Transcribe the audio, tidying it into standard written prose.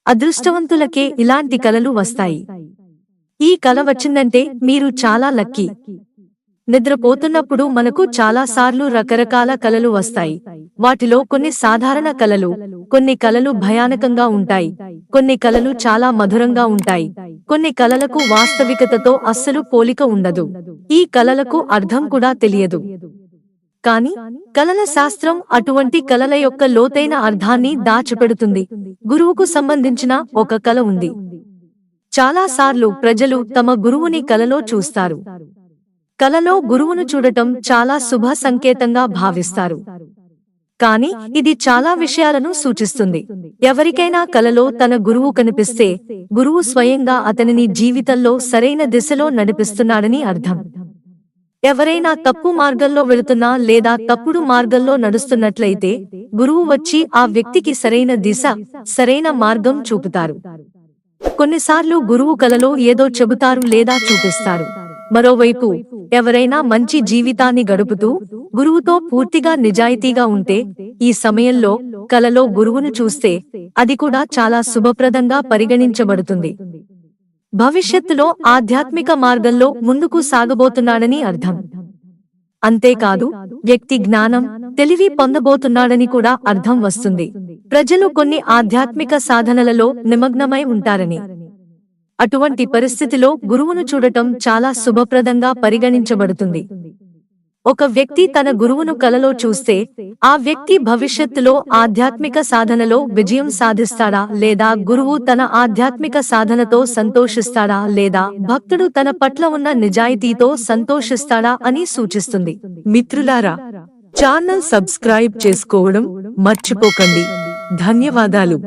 అదృష్టవంతులకే ఇలాంటి కలలు వస్తాయి. ఈ కల వచ్చిందంటే మీరు చాలా లక్కీ. నిద్రపోతున్నప్పుడు మనకు చాలా సార్లు రకరకాల కలలు వస్తాయి. వాటిలో కొన్ని సాధారణ కలలు, కొన్ని కలలు భయానకంగా ఉంటాయి, కొన్ని కలలు చాలా మధురంగా ఉంటాయి, కొన్ని కలలకు వాస్తవికతతో అస్సలు పోలిక ఉండదు. ఈ కలలకు అర్థం కూడా తెలియదు. కాని కలల శాస్త్రం అటువంటి కలల యొక్క లోతైన అర్థాన్ని దాచిపెడుతుంది. గురువుకు సంబంధించిన ఒక కల ఉంది. చాలా సార్లు ప్రజలు తమ గురువుని కలలో చూస్తారు. కలలో గురువును చూడటం చాలా శుభ సంకేతంగా భావిస్తారు. కాని ఇది చాలా విషయాలను సూచిస్తుంది. ఎవరికైనా కలలో తన గురువు కనిపిస్తే గురువు స్వయంగా అతనిని జీవితంలో సరైన దిశలో నడిపిస్తున్నాడని అర్థం. ఎవరైనా తప్పు మార్గంలో వెళుతున్నా లేదా తప్పుడు మార్గంలో నడుస్తున్నట్లయితే గురువు వచ్చి ఆ వ్యక్తికి సరైన దిశ, సరైన మార్గం చూపుతారు. కొన్నిసార్లు గురువు కలలో ఏదో చెబుతారు లేదా చూపిస్తారు. మరోవైపు ఎవరైనా మంచి జీవితాన్ని గడుపుతూ గురువుతో పూర్తిగా నిజాయితీగా ఉంటే ఈ సమయంలో కలలో గురువును చూస్తే అది కూడా చాలా శుభప్రదంగా పరిగణించబడుతుంది. భవిష్యత్తులో ఆధ్యాత్మిక మార్గంలో ముందుకు సాగబోతున్నాడని అర్థం. అంతేకాదు వ్యక్తి జ్ఞానం, తెలివి పొందబోతున్నాడని కూడా అర్థం వస్తుంది. ప్రజలు కొన్ని ఆధ్యాత్మిక సాధనలలో నిమగ్నమై ఉంటారని. అటువంటి పరిస్థితిలో గురువును చూడటం చాలా శుభప్రదంగా పరిగణించబడుతుంది. ఒక వ్యక్తి తన గురువును కలలో చూస్తే ఆ వ్యక్తి భవిష్యత్తులో ఆధ్యాత్మిక సాధనలో విజయం సాధిస్తాడా లేదా గురువు తన ఆధ్యాత్మిక సాధనతో సంతోషిస్తాడా లేదా భక్తుడు తన పట్ల ఉన్న నిజాయితీతో సంతోషిస్తాడా అని సూచిస్తుంది. మిత్రులారా, ఛానల్ సబ్స్క్రైబ్ చేసుకోవడం మర్చిపోకండి. ధన్యవాదాలు.